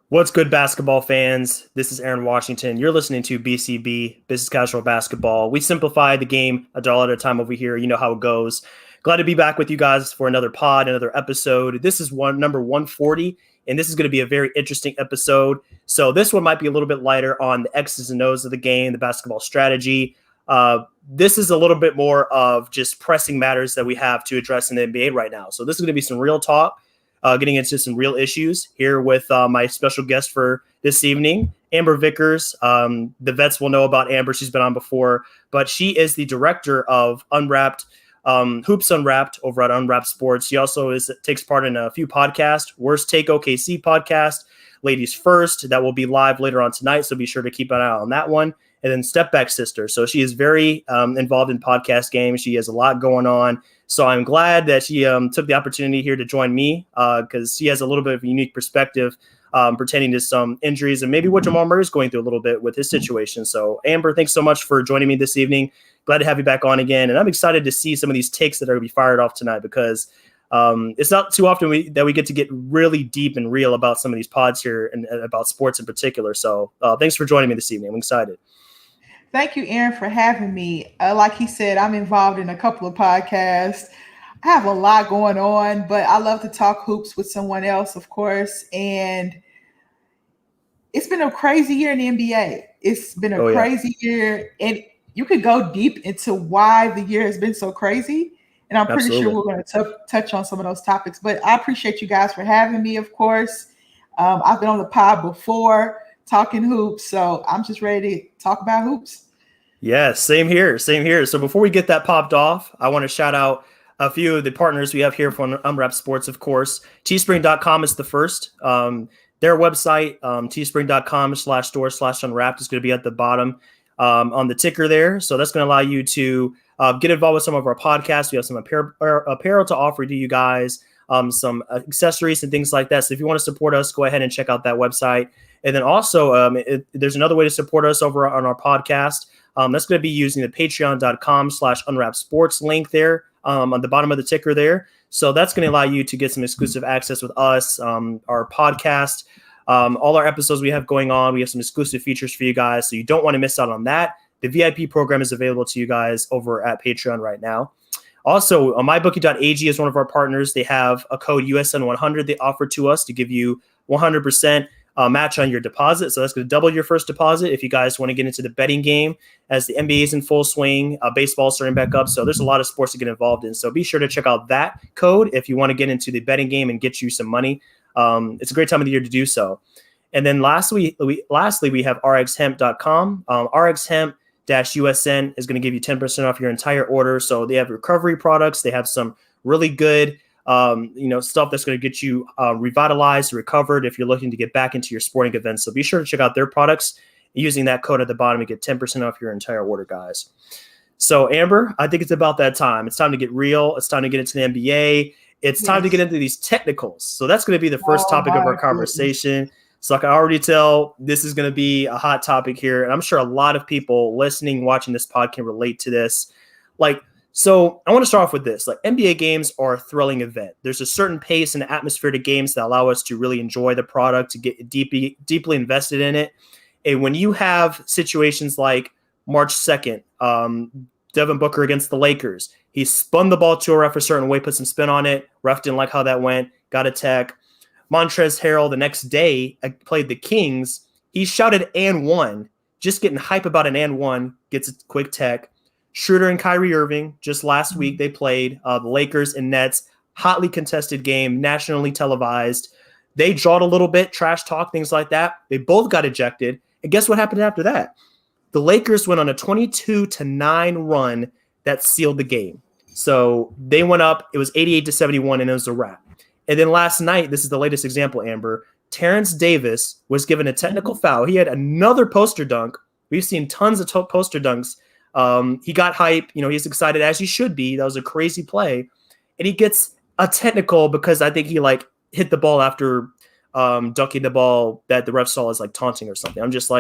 What's good, basketball fans? This is Aaron Washington. You're listening to BCB, Business Casual Basketball. We simplify the game a dollar at a time over here. You know how it goes. Glad to be back with you guys for another pod, another episode. This is number 140, and this is going to be a very interesting episode. So this one might be a little bit lighter on the X's and O's of the game, the basketball strategy. This is a little bit more of just pressing matters that we have to address in the NBA right now. So this is going to be some real talk. Getting into some real issues here with my special guest for this evening, Amber Vickers. The vets will know about Amber. She's been on before, but she is the director of Unwrapped, Hoops Unwrapped over at Unwrapped Sports. She also takes part in a few podcasts, Worst Take OKC podcast, Ladies First, that will be live later on tonight, so be sure to keep an eye on that one. And then Step Back Sister. So she is very involved in podcast games. She has a lot going on. So I'm glad that she took the opportunity here to join me because she has a little bit of a unique perspective pertaining to some injuries and maybe what Jamal Murray is going through a little bit with his situation. So Amber, thanks so much for joining me this evening. Glad to have you back on again. And I'm excited to see some of these takes that are going to be fired off tonight because it's not too often that we get to get really deep and real about some of these pods here and about sports in particular. So thanks for joining me this evening. I'm excited. Thank you, Aaron, for having me. Like he said, I'm involved in a couple of podcasts. I have a lot going on, but I love to talk hoops with someone else, of course. And it's been a crazy year in the NBA. It's been a crazy year. And you could go deep into why the year has been so crazy. And I'm pretty sure we're going to touch on some of those topics. But I appreciate you guys for having me, of course. I've been on the pod before talking hoops, so I'm just ready to talk about hoops. Yeah, same here. So before we get that popped off, I want to shout out a few of the partners we have here from Unwrapped Sports, of course. Teespring.com is the first. Their website, teespring.com/store/unwrapped is going to be at the bottom on the ticker there. So that's going to allow you to get involved with some of our podcasts. We have some apparel to offer to you guys, some accessories and things like that. So if you want to support us, go ahead and check out that website. And then also there's another way to support us over on our podcast. That's going to be using the patreon.com/unwrapped sports link there on the bottom of the ticker there. So that's going to allow you to get some exclusive access with us, our podcast, all our episodes we have going on. We have some exclusive features for you guys. So you don't want to miss out on that. The VIP program is available to you guys over at Patreon right now. Also, mybookie.ag is one of our partners. They have a code USN100 they offer to us to give you 100% match on your deposit. So that's going to double your first deposit if you guys want to get into the betting game as the NBA is in full swing, baseball starting back up. So there's a lot of sports to get involved in. So be sure to check out that code if you want to get into the betting game and get you some money. It's a great time of the year to do so. And then lastly, we have rxhemp.com. RxHemp-USN is going to give you 10% off your entire order. So they have recovery products. They have some really good stuff that's going to get you revitalized, recovered if you're looking to get back into your sporting events. So be sure to check out their products using that code at the bottom to get 10% off your entire order, guys. So Amber, I think it's about that time. It's time to get real. It's time to get into the NBA. It's time to get into these technicals. So that's going to be the first topic of our conversation. So I can already tell this is going to be a hot topic here. And I'm sure a lot of people listening, watching this pod can relate to this. So I want to start off with this. NBA games are a thrilling event. There's a certain pace and atmosphere to games that allow us to really enjoy the product, to get deeply invested in it. And when you have situations like March 2nd, Devin Booker against the Lakers, he spun the ball to a ref a certain way, put some spin on it. Ref didn't like how that went, got a tech. Montrezl Harrell the next day played the Kings. He shouted and one, just getting hype about an and one, gets a quick tech. Schroeder and Kyrie Irving, just last week, they played the Lakers and Nets, hotly contested game, nationally televised. They jawed a little bit, trash talk, things like that. They both got ejected. And guess what happened after that? The Lakers went on a 22-9 run that sealed the game. So they went up. It was 88-71, and it was a wrap. And then last night, this is the latest example, Amber, Terrence Davis was given a technical foul. He had another poster dunk. We've seen tons of poster dunks. He got hype. He's excited, as he should be. That was a crazy play. And he gets a technical because I think he hit the ball after dunking the ball that the ref saw as taunting or something. I'm just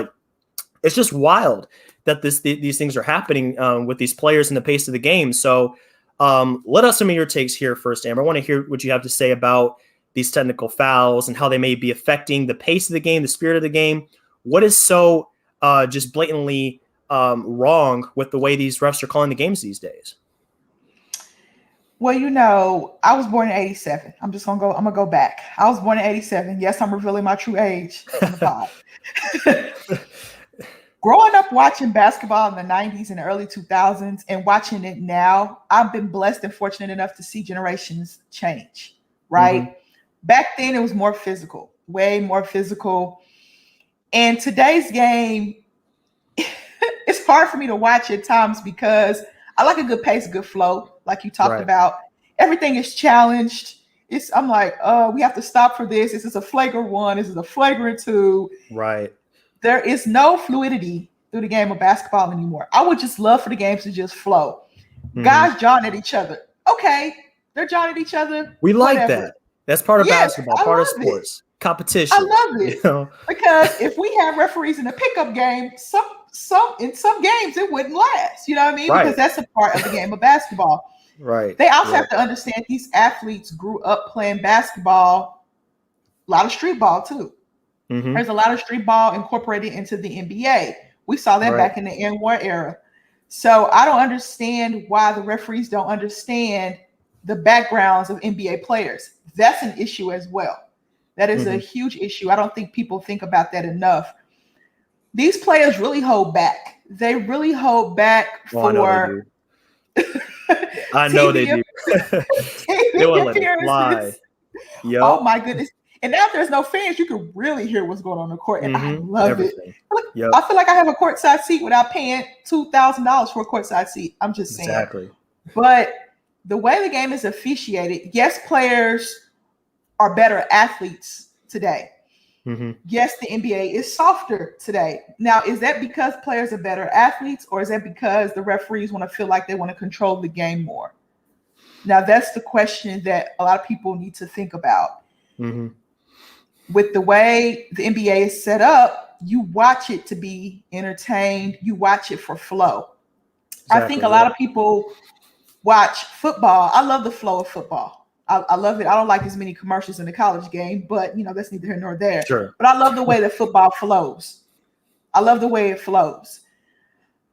it's just wild that these things are happening with these players and the pace of the game. So let us some of your takes here first, Amber. I want to hear what you have to say about these technical fouls and how they may be affecting the pace of the game, the spirit of the game. What is so just blatantly wrong with the way these refs are calling the games these days? Well, I was born in 87. I'm gonna go back. I was born in 87. Yes, I'm revealing my true age on the pod. Growing up watching basketball in the 90s and the early 2000s and watching it now, I've been blessed and fortunate enough to see generations change, right? Mm-hmm. Back then, it was more physical, way more physical. And today's game, it's hard for me to watch at times because I like a good pace, good flow, like you talked about. Everything is challenged. I'm like, we have to stop for this. This is a flagrant 1. This is a flagrant 2. Right. There is no fluidity through the game of basketball anymore. I would just love for the games to just flow. Mm-hmm. Guys jawing at each other. Okay, they're jawing at each other. We like that. That's part of basketball, part of sports. Competition. I love it. Because if we had referees in a pickup game, in some games it wouldn't last. You know what I mean? Right. Because that's a part of the game of basketball. Right. They also have to understand these athletes grew up playing basketball, a lot of street ball too. Mm-hmm. There's a lot of street ball incorporated into the NBA. We saw that back in the N-War era. So I don't understand why the referees don't understand the backgrounds of NBA players. That's an issue as well. That is a huge issue. I don't think people think about that enough. These players really hold back. They really hold back for. I know they do. They won't let it fly. Yep. Oh my goodness. And now if there's no fans, you can really hear what's going on in the court. And I love it. I feel like I have a courtside seat without paying $2,000 for a courtside seat. I'm just saying. Exactly. But the way the game is officiated, yes, players are better athletes today. Mm-hmm. Yes, the NBA is softer today. Now, is that because players are better athletes, or is that because the referees want to feel like they want to control the game more? Now, that's the question that a lot of people need to think about. Mm-hmm. With the way the NBA is set up, you watch it to be entertained. You watch it for flow. Exactly, I think a lot of people watch football. I love the flow of football. I love it. I don't like as many commercials in the college game, but that's neither here nor there. Sure. But I love the way that football flows. I love the way it flows.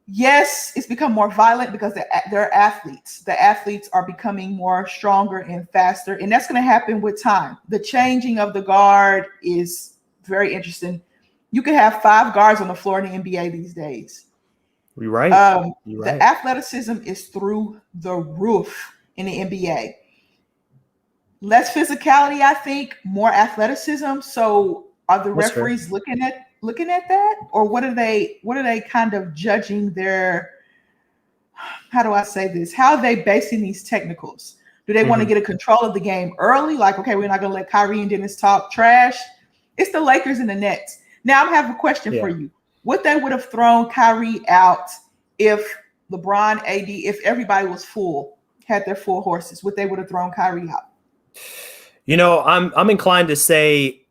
Yes, it's become more violent because they're athletes. The athletes are becoming more stronger and faster, and that's going to happen with time. The changing of the guard is very interesting. You could have 5 guards on the floor in the NBA these days. You're right. The athleticism is through the roof in the NBA. Less physicality, I think, more athleticism. So are the referees looking at that, or what are they kind of judging their, how do I say this? How are they basing these technicals? Do they want to get a control of the game early? Like, okay, we're not going to let Kyrie and Dennis talk trash. It's the Lakers and the Nets. Now I have a question for you. Would they would have thrown Kyrie out if LeBron, AD, if everybody was had their full horses? Would they would have thrown Kyrie out? I'm inclined to say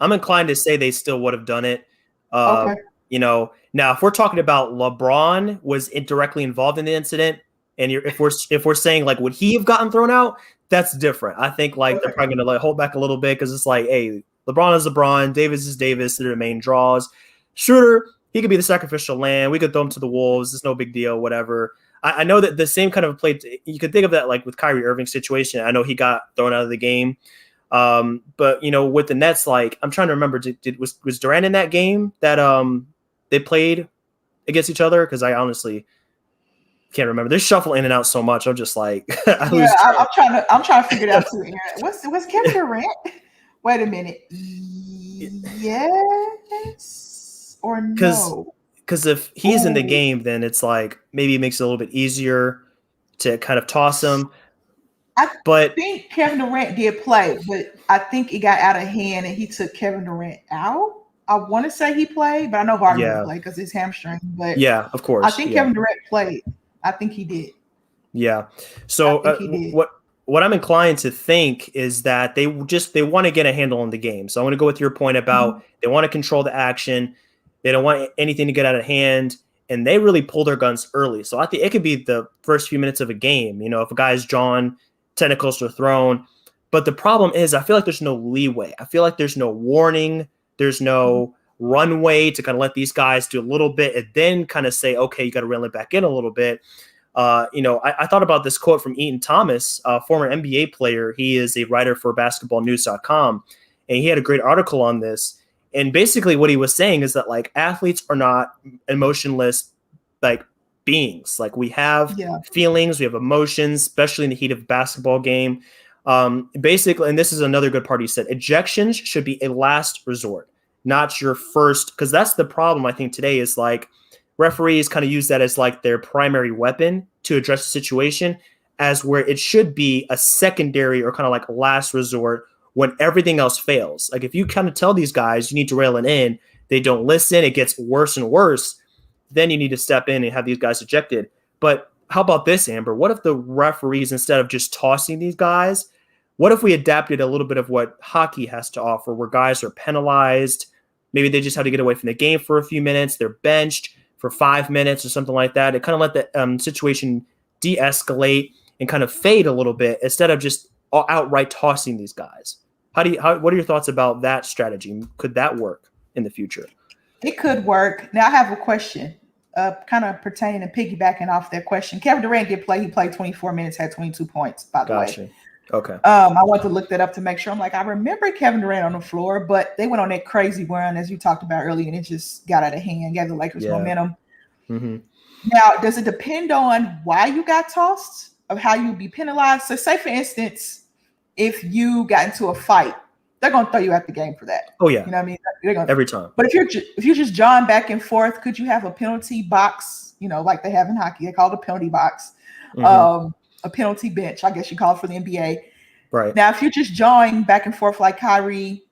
they still would have done it. Okay. Now if we're talking about LeBron was directly involved in the incident, and if we're saying like would he have gotten thrown out, that's different. I think they're probably going to hold back a little bit because it's like, hey, LeBron is LeBron, Davis is Davis. They're the main draws. Shooter, he could be the sacrificial lamb. We could throw him to the wolves. It's no big deal. Whatever. I know that the same kind of play. You could think of that like with Kyrie Irving's situation. I know he got thrown out of the game. But with the Nets, like I'm trying to remember, was Durant in that game that they played against each other? Because I honestly can't remember. They shuffle in and out so much. I'm just like, I'm trying to figure it out too. Aaron. Was Kevin Durant? Wait a minute. Yes or no? Because if he's in the game, then it's like maybe it makes it a little bit easier to kind of toss him. I think Kevin Durant did play, but I think it got out of hand and he took Kevin Durant out. I want to say he played, but I know Harden didn't play because his hamstring. But yeah, of course. I think Kevin Durant played. I think he did. Yeah. So what I'm inclined to think is that they want to get a handle on the game. So I want to go with your point about they want to control the action. They don't want anything to get out of hand. And they really pull their guns early. So I think it could be the first few minutes of a game. If a guy's drawn, tentacles are thrown. But the problem is, I feel like there's no leeway. I feel like there's no warning. There's no runway to kind of let these guys do a little bit and then kind of say, okay, you got to reel it back in a little bit. I thought about this quote from Eaton Thomas, a former NBA player. He is a writer for basketballnews.com, and he had a great article on this. And basically what he was saying is that like athletes are not emotionless, like beings. Like we have feelings, we have emotions, especially in the heat of a basketball game. Basically, and this is another good part he said, ejections should be a last resort, not your first, because that's the problem I think today is like referees kind of use that as like their primary weapon to address the situation, as where it should be a secondary or kind of like last resort when everything else fails. Like if you kind of tell these guys you need to rail it in, they don't listen, it gets worse and worse, then you need to step in and have these guys ejected. But how about this, Amber? What if the referees, instead of just tossing these guys, what if we adapted a little bit of what hockey has to offer, where guys are penalized? Maybe they just have to get away from the game for a few minutes. They're benched for 5 minutes or something like that. It kind of let the situation de-escalate and kind of fade a little bit instead of just outright tossing these guys. What are your thoughts about that strategy? Could that work in the future? It could work. Now I have a question, kind of pertaining and piggybacking off that question. Kevin Durant did play. He played 24 minutes, had 22 points, by the way. Okay. I want to look that up to make sure. I'm like, I remember Kevin Durant on the floor, but they went on that crazy run, as you talked about earlier, and it just got out of hand, gave the Lakers momentum. Mm-hmm. Now, does it depend on why you got tossed, of how you'd be penalized? So say, for instance, if you got into a fight, they're going to throw you out the game for that. Oh, yeah. You know what I mean? They're gonna, every time. But if you're just jawing back and forth, could you have a penalty box, like they have in hockey? They call it a penalty box. Mm-hmm. A penalty bench, I guess you call it for the NBA. Right. Now, if you're just jawing back and forth like Kyrie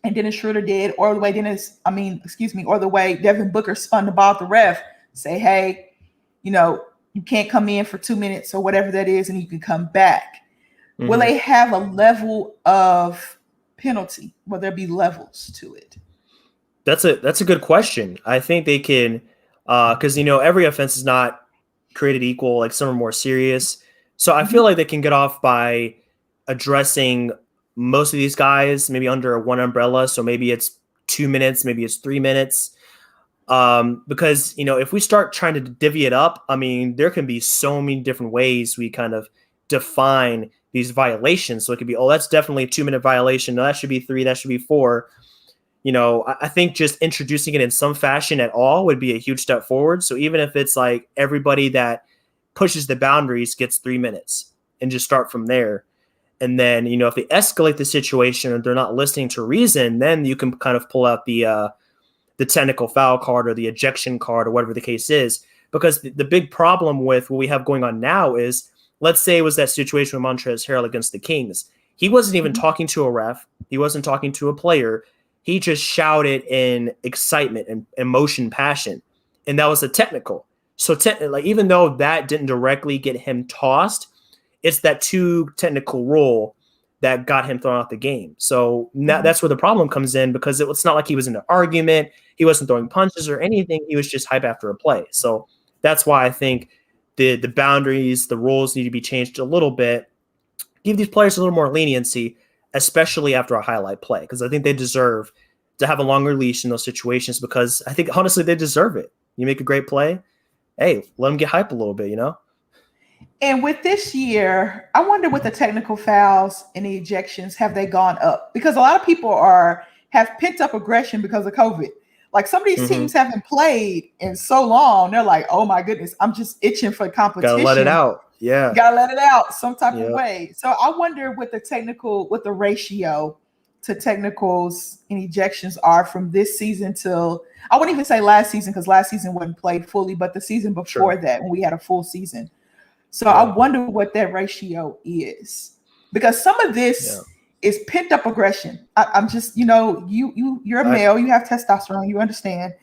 and Dennis Schroeder did, or the way Devin Booker spun the ball at the ref, say, hey, you can't come in for 2 minutes or whatever that is, and you can come back. Mm-hmm. Will they have a level of penalty? Will there be levels to it? That's a good question. I think they can, because every offense is not created equal. Like some are more serious. So I feel like they can get off by addressing most of these guys maybe under one umbrella. So maybe it's 2 minutes, maybe it's 3 minutes. Because if we start trying to divvy it up, I mean, there can be so many different ways we kind of define these violations. So it could be, that's definitely a 2 minute violation. No, that should be 3, that should be 4. I think just introducing it in some fashion at all would be a huge step forward. So even if it's like everybody that pushes the boundaries gets 3 minutes and just start from there. And then, if they escalate the situation or they're not listening to reason, then you can kind of pull out the technical foul card or the ejection card or whatever the case is. Because the big problem with what we have going on now is, let's say it was that situation with Montrezl Harrell against the Kings. He wasn't even talking to a ref. He wasn't talking to a player. He just shouted in excitement and emotion, passion. And that was a technical. So even though that didn't directly get him tossed, it's that 2 technical rule that got him thrown out the game. So that's where the problem comes in, because it's not like he was in an argument. He wasn't throwing punches or anything. He was just hype after a play. So that's why I think the boundaries, the rules need to be changed a little bit. Give these players a little more leniency, especially after a highlight play, because I think they deserve to have a longer leash in those situations, because I think, honestly, they deserve it. You make a great play, hey, let them get hype a little bit, And with this year, I wonder with the technical fouls and the ejections, have they gone up? Because a lot of people have pent up aggression because of COVID. Like some of these teams haven't played in so long. They're like, oh my goodness, I'm just itching for competition. Gotta let it out. Yeah. Gotta let it out some type of way. So I wonder what the ratio to technicals and ejections are from this season till, I wouldn't even say last season, because last season wasn't played fully, but the season before that, when we had a full season. So I wonder what that ratio is, because some of this is pent up aggression. I'm just, you're a male, you have testosterone, you understand.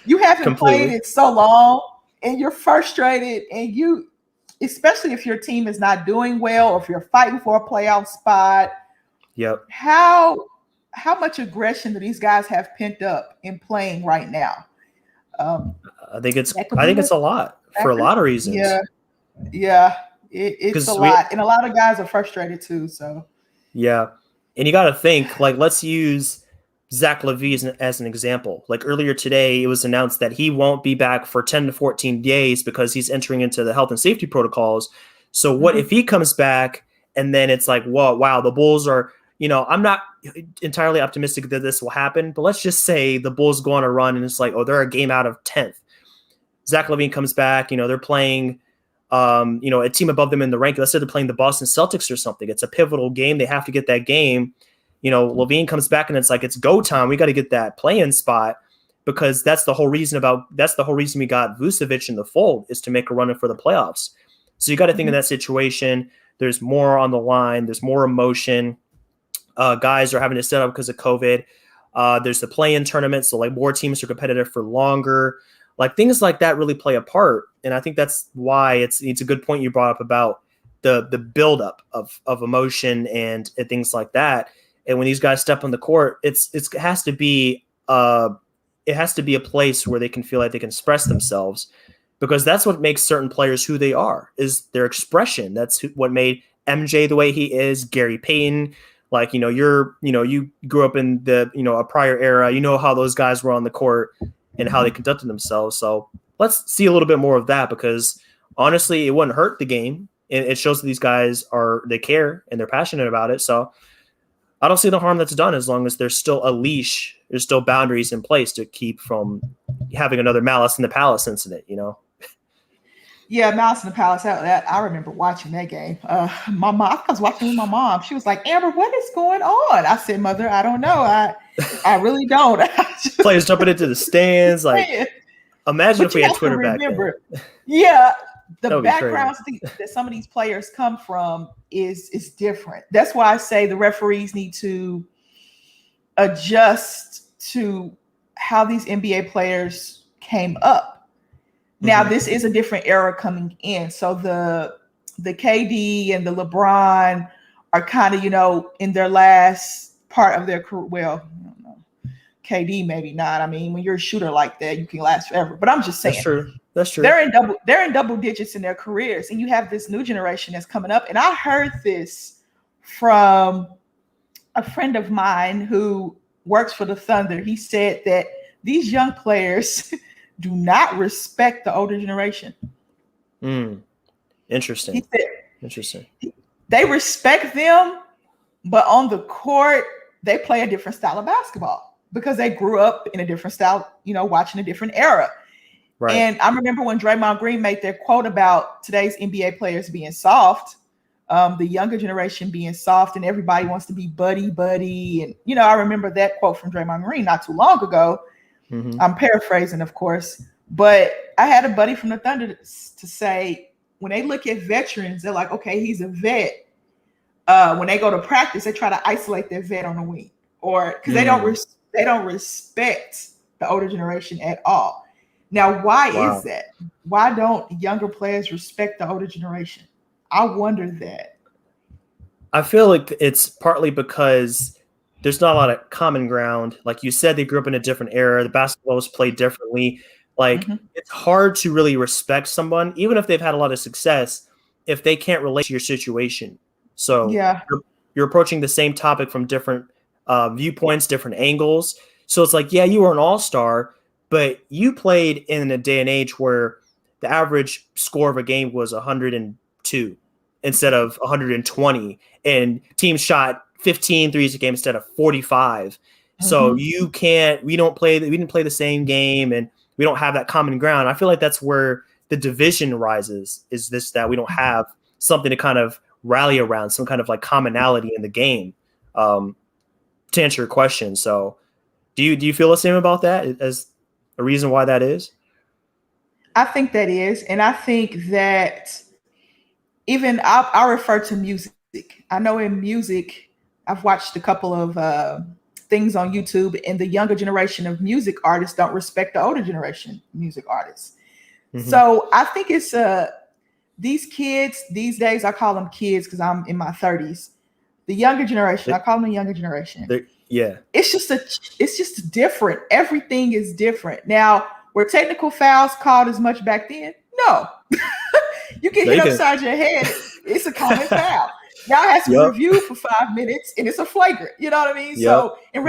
You haven't played it so long and you're frustrated, and especially if your team is not doing well, or if you're fighting for a playoff spot. Yep. How much aggression do these guys have pent up in playing right now? I think it's a lot for a lot of reasons. Yeah. It's a lot, and a lot of guys are frustrated too. So yeah, and you got to think, like, let's use Zach LaVine as an example. Like earlier today, it was announced that he won't be back for 10 to 14 days because he's entering into the health and safety protocols. So what if he comes back and then it's like, whoa, wow, the Bulls are, I'm not entirely optimistic that this will happen, but let's just say the Bulls go on a run and it's like, oh, they're a game out of 10th. Zach LaVine comes back, they're playing a team above them in the ranking. Let's say they're playing the Boston Celtics or something. It's a pivotal game. They have to get that game. LaVine comes back and it's like, it's go time. We got to get that play-in spot because that's the whole reason we got Vucevic in the fold is to make a run for the playoffs. So you got to think in that situation, there's more on the line. There's more emotion. Guys are having to set up because of COVID. There's the play-in tournament. So like more teams are competitive for longer. Like things like that really play a part. And I think that's why it's a good point you brought up about the buildup of emotion and things like that. And when these guys step on the court, it has to be a place where they can feel like they can express themselves, because that's what makes certain players who they are, is their expression. That's what made MJ the way he is, Gary Payton. Like, you grew up in a prior era, how those guys were on the court and how they conducted themselves. So let's see a little bit more of that, because honestly, it wouldn't hurt the game. It shows that these guys they care and they're passionate about it. So I don't see the harm that's done as long as there's still a leash, there's still boundaries in place to keep from having another Malice in the Palace incident, Yeah, Malice in the Palace. I remember watching that game. My mom, I was watching with my mom. She was like, "Amber, what is going on?" I said, "Mother, I don't know. I really don't." Players jumping into the stands. Like, imagine if we had Twitter back then. Yeah, the backgrounds that some of these players come from is different. That's why I say the referees need to adjust to how these NBA players came up. Now, this is a different era coming in. So the KD and the LeBron are kind of, in their last part of their career. Well, I don't know. KD maybe not. I mean, when you're a shooter like that, you can last forever. But I'm just saying. That's true. They're in double digits in their careers. And you have this new generation that's coming up. And I heard this from a friend of mine who works for the Thunder. He said that these young players do not respect the older generation. Interesting. He said, interesting. They respect them, but on the court, they play a different style of basketball because they grew up in a different style, watching a different era. Right. And I remember when Draymond Green made their quote about today's NBA players being soft, the younger generation being soft, and everybody wants to be buddy. And, I remember that quote from Draymond Green not too long ago. I'm paraphrasing, of course, but I had a buddy from the Thunder to say, when they look at veterans, they're like, okay, he's a vet. When they go to practice, they try to isolate their vet on the wing, or because they don't respect the older generation at all. Now, why is that? Why don't younger players respect the older generation? I wonder that. I feel like it's partly because there's not a lot of common ground. Like you said, they grew up in a different era. The basketball was played differently. Like it's hard to really respect someone, even if they've had a lot of success, if they can't relate to your situation. So you're approaching the same topic from different viewpoints, different angles. So it's like, yeah, you were an all-star, but you played in a day and age where the average score of a game was 102 instead of 120, and teams shot 15 threes a game instead of 45. So we didn't play the same game, and we don't have that common ground. I feel like that's where the division rises, is that we don't have something to kind of rally around, some kind of like commonality in the game. To answer your question. So do you feel the same about that as a reason why that is? I think that is. And I think that even I'll refer to music. I know in music, I've watched a couple of things on YouTube, and the younger generation of music artists don't respect the older generation music artists. So I think it's these kids these days, I call them kids because I'm in my 30s. The younger generation, I call them the younger generation. It's just different. Everything is different. Now, were technical fouls called as much back then? No. You get No, hit you can. upside your head, it's a common foul. Y'all has to Yep. review for 5 minutes, and it's a flagrant. You know what I mean? Yep. So, and Hmm.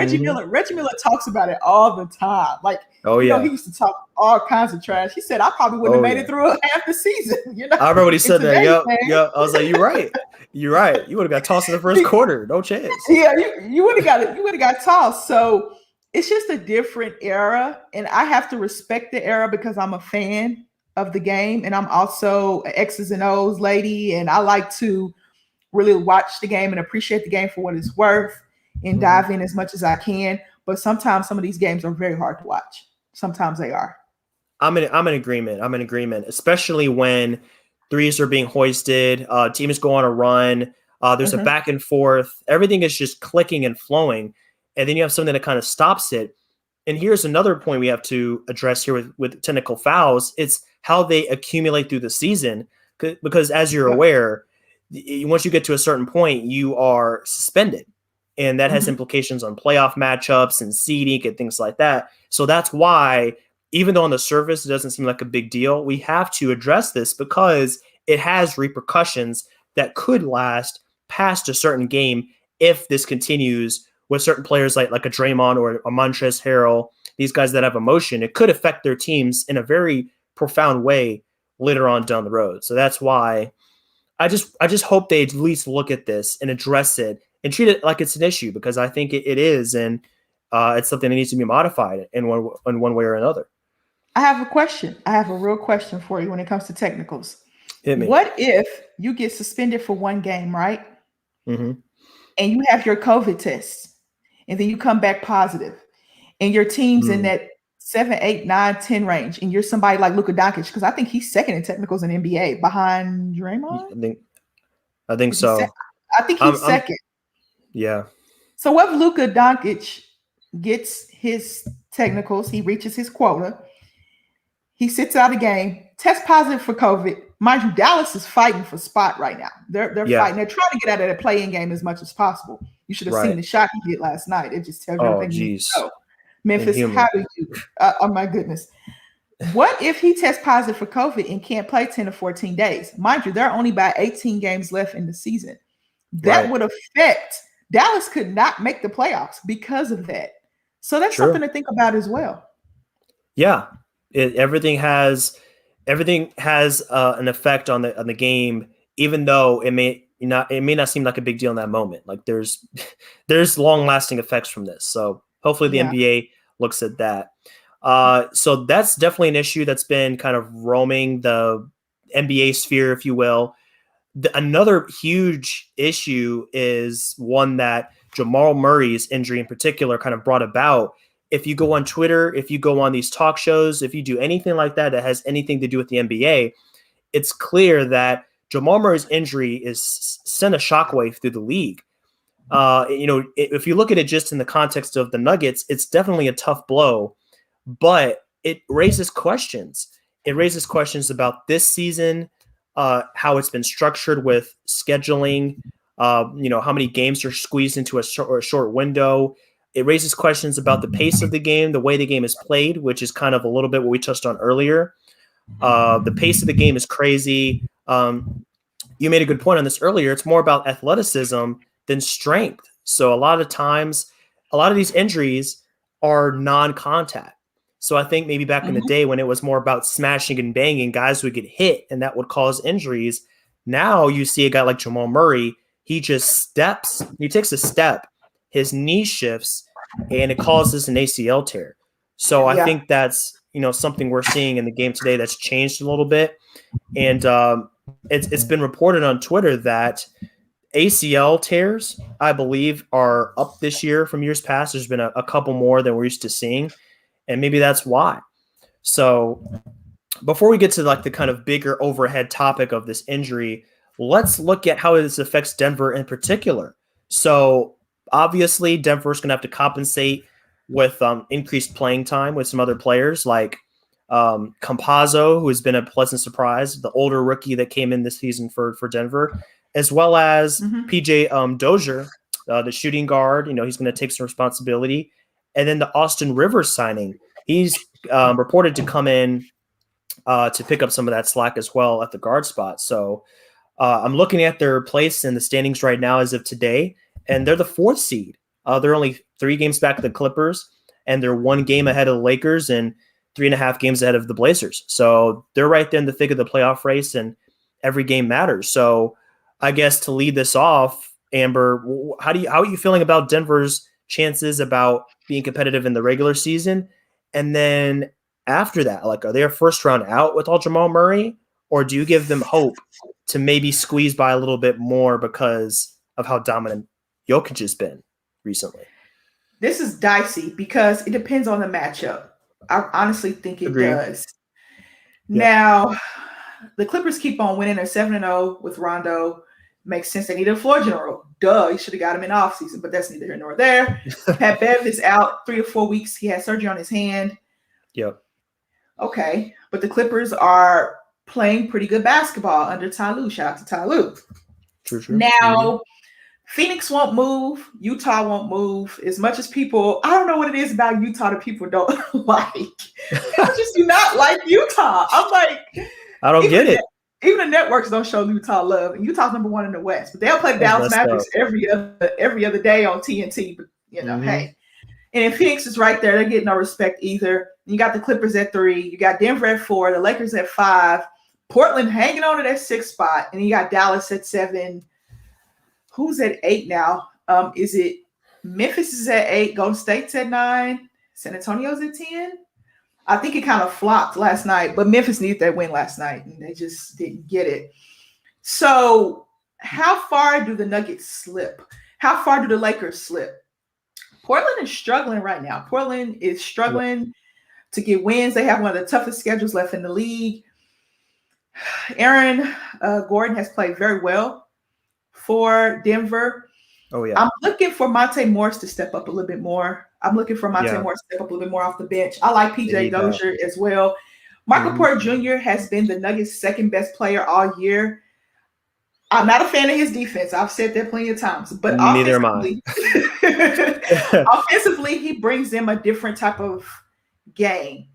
Reggie Miller talks about it all the time. Like, Oh he yeah. used to talk all kinds of trash. He said, I probably wouldn't Oh have made it yeah. through half the season, I remember when he in said that. today's Yep. man. Yep. I was like, you're right. You're right. You would have got tossed in the first quarter. No chance. Yeah, you would have got it. You would have got tossed. So it's just a different era, and I have to respect the era because I'm a fan of the game, and I'm also an X's and O's lady, and I like to really watch the game and appreciate the game for what it's worth and Hmm. dive in as much as I can. But sometimes some of these games are very hard to watch. Sometimes they are. I'm in agreement. I'm in agreement, especially when threes are being hoisted, teams go on a run, there's a Mhm. back and forth, everything is just clicking and flowing, and then you have something that kind of stops it. And here's another point we have to address here with technical fouls. It's how they accumulate through the season, because as you're Yep. aware, once you get to a certain point, you are suspended, and that has Mhm. implications on playoff matchups and seeding and things like that. So that's why, even though on the surface it doesn't seem like a big deal, we have to address this because it has repercussions that could last past a certain game if this continues with certain players like a Draymond or a Montrezl Harrell, these guys that have emotion. It could affect their teams in a very profound way later on down the road. So that's why I just hope they at least look at this and address it and treat it like it's an issue, because I think it is, and it's something that needs to be modified in one way or another. I have a question. I have a real question for you when it comes to technicals. Hit me. What if you get suspended for one game, right? Hmm. And you have your COVID test, and then you come back positive, and your team's in Mm. that 7, 8, 9, 10 range, and you're somebody like Luka Doncic, because I think he's second in technicals in NBA behind Draymond. I think I think Is he second? so. I think he's I'm second. yeah. So what if Luka Doncic gets his technicals, he reaches his quota, he sits out a game, tests positive for COVID. Mind you, Dallas is fighting for spot right now. They're Yeah. fighting. They're trying to get out of the play-in game as much as possible. You should have seen Right. the shot he did last night. It just tells you Oh everything you need to geez. know. Memphis, how Inhuman. do you? Oh my goodness. What if he tests positive for COVID and can't play 10 to 14 days? Mind you, there are only about 18 games left in the season. That Right. would affect Dallas could not make the playoffs because of that. So that's something True. to think about as well. Yeah. Everything has an effect on the game, even though it may not seem like a big deal in that moment. Like there's long lasting effects from this. So hopefully the Yeah. NBA looks at that. So that's definitely an issue that's been kind of roaming the NBA sphere, if you will. Another huge issue is one that Jamal Murray's injury in particular kind of brought about. If you go on Twitter, if you go on these talk shows, if you do anything like that that has anything to do with the NBA, it's clear that Jamal Murray's injury is sent a shockwave through the league. If you look at it just in the context of the Nuggets, it's definitely a tough blow, but it raises questions. It raises questions about this season, how it's been structured with scheduling, how many games are squeezed into a short window. It raises questions about the pace of the game, the way the game is played, which is kind of a little bit what we touched on earlier. The pace of the game is crazy. You made a good point on this earlier. It's more about athleticism than strength. So a lot of times, a lot of these injuries are non-contact. So I think maybe back in the Mhm. day when it was more about smashing and banging, guys would get hit and that would cause injuries. Now you see a guy like Jamal Murray, he takes a step, his knee shifts, and it causes an ACL tear. So I Yeah. think that's something we're seeing in the game today that's changed a little bit. And it's been reported on Twitter that ACL tears, I believe, are up this year from years past. There's been a couple more than we're used to seeing, and maybe that's why. So before we get to like the kind of bigger overhead topic of this injury, let's look at how this affects Denver in particular. So obviously, Denver's going to have to compensate with increased playing time with some other players like Campazzo, who has been a pleasant surprise, the older rookie that came in this season for Denver, as well as Mhm. PJ Dozier, the shooting guard. He's going to take some responsibility, and then the Austin Rivers signing. He's reported to come in to pick up some of that slack as well at the guard spot. So I'm looking at their place in the standings right now as of today, and they're the 4th seed. They're only 3 games back of the Clippers, and they're 1 game ahead of the Lakers and 3.5 games ahead of the Blazers. So they're right there in the thick of the playoff race, and every game matters. So I guess to lead this off, Amber, how are you feeling about Denver's chances about being competitive in the regular season? And then after that, like, are they a first round out with all Jamal Murray, or do you give them hope to maybe squeeze by a little bit more because of how dominant Jokic has been recently? This is dicey because it depends on the matchup. I honestly think it does. Yep. Now, the Clippers keep on winning. They're 7-0 with Rondo. Makes sense. They need a floor general. Duh, you should have got him in the offseason, but that's neither here nor there. Pat Bev is out 3 or 4 weeks. He had surgery on his hand. Yep. Okay, but the Clippers are playing pretty good basketball under Ty Lue. Shout out to Ty Lue. True. Now, Phoenix won't move. Utah won't move. As much as people, I don't know what it is about Utah that people don't like. People just do not like Utah. I'm like, I don't get it. Even the networks don't show Utah love. And Utah's number 1 in the West, but they'll play Dallas Mavericks every other day on TNT. But hey. And then Phoenix is right there. They're getting no respect either. You got the Clippers at 3. You got Denver at 4. The Lakers at 5. Portland hanging on to that 6th spot. And you got Dallas at 7. Who's at 8 now? Is it Memphis is at 8, Golden State's at 9, San Antonio's at 10? I think it kind of flopped last night, but Memphis needed that win last night, and they just didn't get it. So how far do the Nuggets slip? How far do the Lakers slip? Portland is struggling right now. Portland is struggling to get wins. They have one of the toughest schedules left in the league. Aaron Gordon has played very well for Denver. Oh, yeah. I'm looking for Monte Morris to step up a little bit more. I'm looking for Monte Morris to step up a little bit more off the bench. I like PJ Dozier as well. Michael Porter Jr. has been the Nuggets' 2nd best player all year. I'm not a fan of his defense. I've said that plenty of times. But neither am I. Offensively, he brings them a different type of game.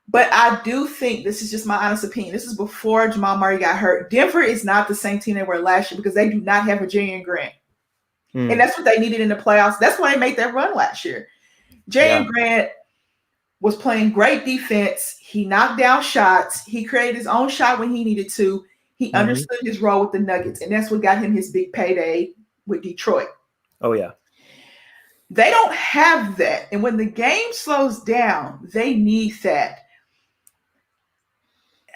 But I do think, this is just my honest opinion, this is before Jamal Murray got hurt. Denver is not the same team they were last year because they do not have a Jalen Grant. And that's what they needed in the playoffs. That's why they made that run last year. Jalen Grant was playing great defense. He knocked down shots. He created his own shot when he needed to. He understood his role with the Nuggets, and that's what got him his big payday with Detroit. Oh, yeah. They don't have that. And when the game slows down, they need that.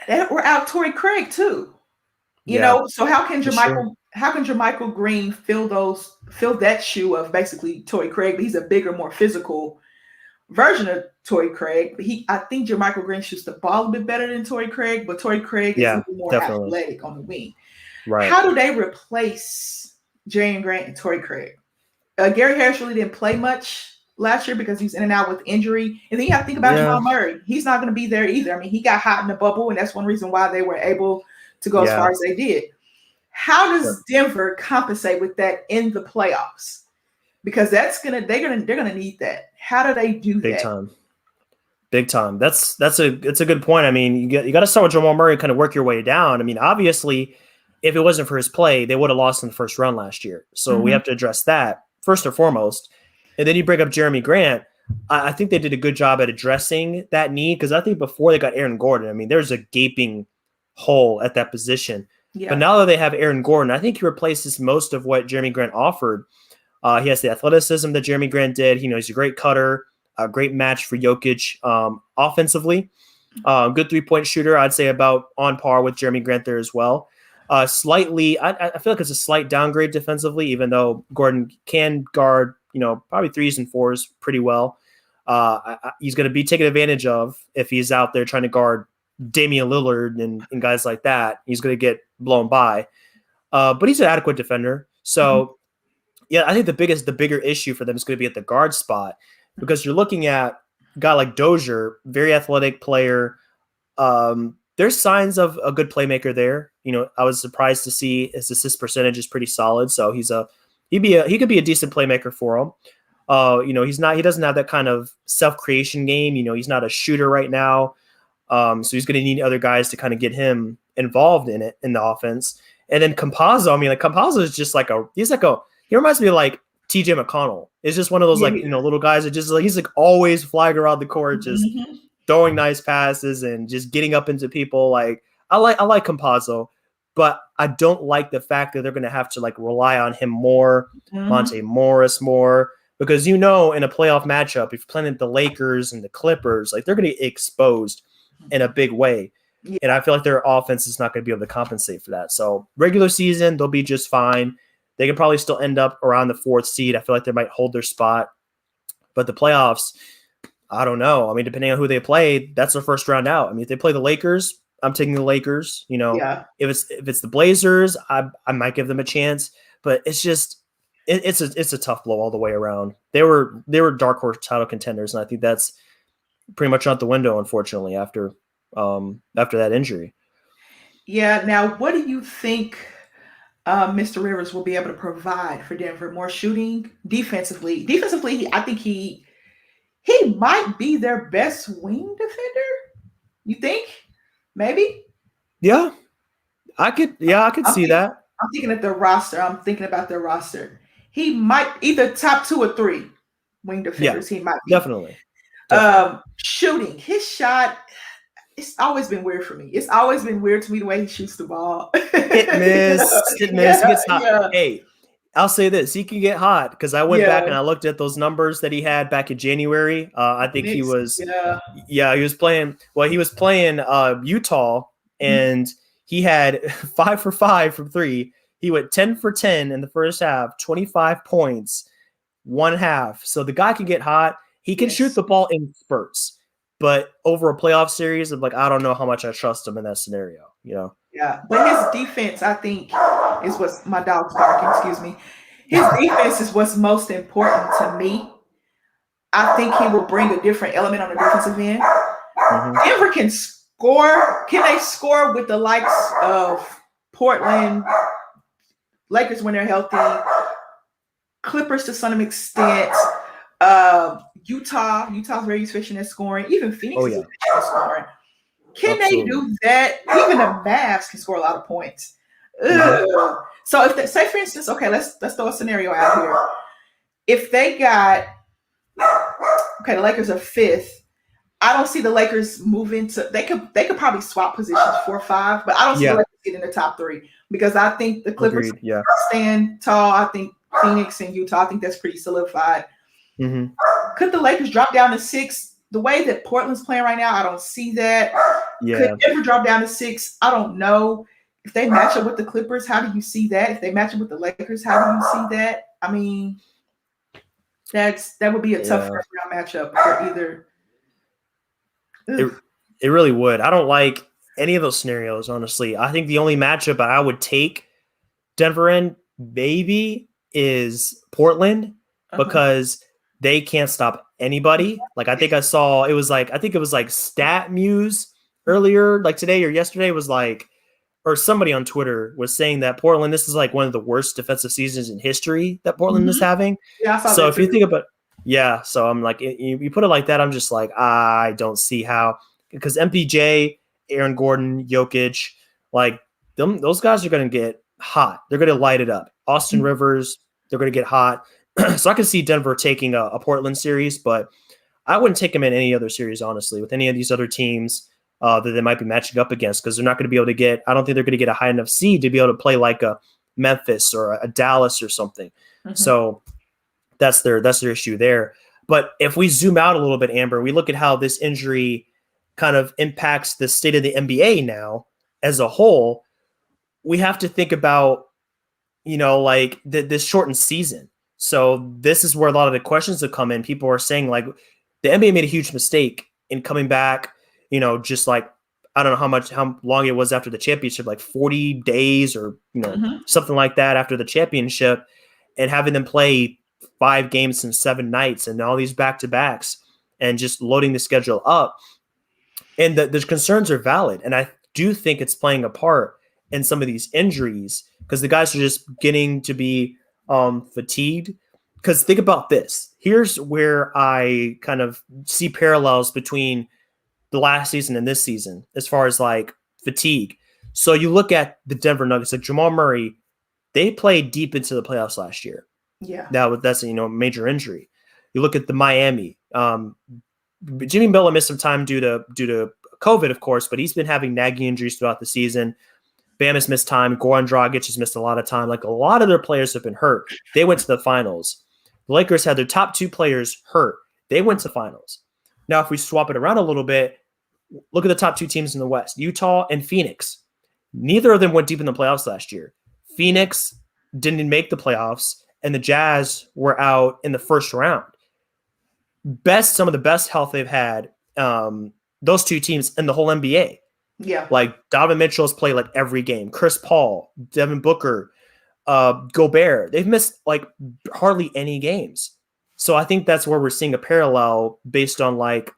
We're out Torrey Craig, too. You know, so how can Jermichael Green fill that shoe of basically Torrey Craig? But he's a bigger, more physical version of Torrey Craig. But I think Jermichael Green shoots the ball a bit better than Torrey Craig, but Torrey Craig is a little more athletic on the wing. Right. How do they replace Jalen Grant and Torrey Craig? Gary Harris really didn't play much last year because he's in and out with injury. And then you have to think about Jamal Murray. He's not going to be there either. I mean, he got hot in the bubble, and that's one reason why they were able to go as far as they did. How does Denver compensate with that in the playoffs? Because they're gonna need that. How do they do that? Big time. It's a good point. I mean, you got to start with Jamal Murray and kind of work your way down. I mean, obviously, if it wasn't for his play, they would have lost in the first round last year. So we have to address that first and foremost. And then you bring up Jeremy Grant. I think they did a good job at addressing that need because I think before they got Aaron Gordon, I mean, there's a gaping hole at that position. Yeah. But now that they have Aaron Gordon, I think he replaces most of what Jeremy Grant offered. He has the athleticism that Jeremy Grant did. He's a great cutter, a great match for Jokic offensively. Good three-point shooter, I'd say about on par with Jeremy Grant there as well. Slightly, I feel like it's a slight downgrade defensively, even though Gordon can guard, probably 3s and 4s pretty well. He's going to be taken advantage of if he's out there trying to guard Damian Lillard and guys like that. He's going to get blown by. But he's an adequate defender. So, I think the bigger issue for them is going to be at the guard spot because you're looking at a guy like Dozier, very athletic player. There's signs of a good playmaker there. I was surprised to see his assist percentage is pretty solid. So he could be a decent playmaker for him. He doesn't have that kind of self-creation game. He's not a shooter right now. So he's going to need other guys to kind of get him involved in it in the offense. And then Campazzo, I mean, like Campazzo is just like he reminds me of like TJ McConnell. It's just one of those like, little guys that just like, he's like always flying around the court, just throwing nice passes and just getting up into people. Like I like Campazzo, but I don't like the fact that they're going to have to like rely on him more, Monte Morris more, because in a playoff matchup, if you're playing the Lakers and the Clippers, like they're going to get exposed in a big way. Yeah. And I feel like their offense is not going to be able to compensate for that. So regular season, they'll be just fine. They can probably still end up around the 4th seed. I feel like they might hold their spot. But the playoffs, I don't know. I mean, depending on who they play, that's their first round out. I mean, if they play the Lakers, I'm taking the Lakers. If it's the Blazers, I might give them a chance. But it's just it's a tough blow all the way around. They were dark horse title contenders, and I think that's pretty much out the window, unfortunately, after that injury. Yeah. Now, what do you think Mr. Rivers will be able to provide for Denver? More shooting, defensively. Defensively, I think he might be their best wing defender. You think? Maybe? Yeah. I could see that. I'm thinking of their roster. I'm thinking about their roster. He might either top 2 or 3 wing defenders. Yeah, he might be. Definitely. Shooting. His shot, it's always been weird for me. It's always been weird to me the way he shoots the ball. Hit miss. He gets hot. Yeah. Hey, I'll say this. He can get hot because I went back and I looked at those numbers that he had back in January. I think he was he was playing Utah, and he had 5 for 5 from 3. He went 10 for 10 in the first half, 25 points, 1 half. So the guy can get hot. He can shoot the ball in spurts. But over a playoff series, I'm like, I don't know how much I trust him in that scenario, Yeah, but his defense, I think, is what's my dog's barking. Excuse me. His defense is what's most important to me. I think he will bring a different element on the defensive end. Denver can score. Can they score with the likes of Portland, Lakers when they're healthy, Clippers to some extent? Utah's very efficient at scoring. Even Phoenix is efficient at scoring. Can they do that? Even the Mavs can score a lot of points. So if they, say for instance, okay, let's throw a scenario out here. If they got the Lakers are 5th. I don't see the Lakers moving to. They could probably swap positions 4 or 5, but I don't see the Lakers getting in the top 3 because I think the Clippers stand tall. I think Phoenix and Utah. I think that's pretty solidified. Could the Lakers drop down to 6? The way that Portland's playing right now, I don't see that. Could Denver drop down to 6? I don't know. If they match up with the Clippers, how do you see that? If they match up with the Lakers, how do you see that? I mean, that would be a tough first round matchup for either. It really would. I don't like any of those scenarios, honestly. I think the only matchup I would take Denver in maybe is Portland because they can't stop anybody. Like I think it was like StatMuse earlier, like today or yesterday was like, or somebody on Twitter was saying that Portland, this is like one of the worst defensive seasons in history that Portland is having. Yeah, so if you think about, so I'm like, you put it like that, I'm just like, I don't see how, because MPJ, Aaron Gordon, Jokic, like those guys are going to get hot. They're going to light it up. Austin Rivers, they're going to get hot. So I can see Denver taking a Portland series, but I wouldn't take them in any other series, honestly, with any of these other teams that they might be matching up against, because they're not going to be able to get, I don't think they're going to get a high enough seed to be able to play like a Memphis or a Dallas or something. So that's their issue there. But if we zoom out a little bit, Amber, we look at how this injury kind of impacts the state of the NBA now as a whole, we have to think about, like this shortened season. So this is where a lot of the questions have come in. People are saying like the NBA made a huge mistake in coming back, just like, I don't know how long it was after the championship, like 40 days or, something like that after the championship, and having them play 5 games in 7 nights and all these back-to-backs and just loading the schedule up. And the concerns are valid. And I do think it's playing a part in some of these injuries because the guys are just getting to be fatigued. Because think about this. Here's where I kind of see parallels between the last season and this season as far as like fatigue. So you look at the Denver Nuggets, like Jamal Murray, they played deep into the playoffs last year. Yeah. That's a major injury. You look at the Miami. Jimmy Butler missed some time due to COVID, of course, but he's been having nagging injuries throughout the season. Bam has missed time. Goran Dragic has missed a lot of time. Like a lot of their players have been hurt. They went to the finals. The Lakers had their top 2 players hurt. They went to finals. Now, if we swap it around a little bit, look at the top 2 teams in the West, Utah and Phoenix. Neither of them went deep in the playoffs last year. Phoenix didn't make the playoffs, and the Jazz were out in the first round. Some of the best health they've had, those 2 teams in the whole NBA. Yeah. Like Donovan Mitchell's played like every game. Chris Paul, Devin Booker, Gobert. They've missed like hardly any games. So I think that's where we're seeing a parallel based on like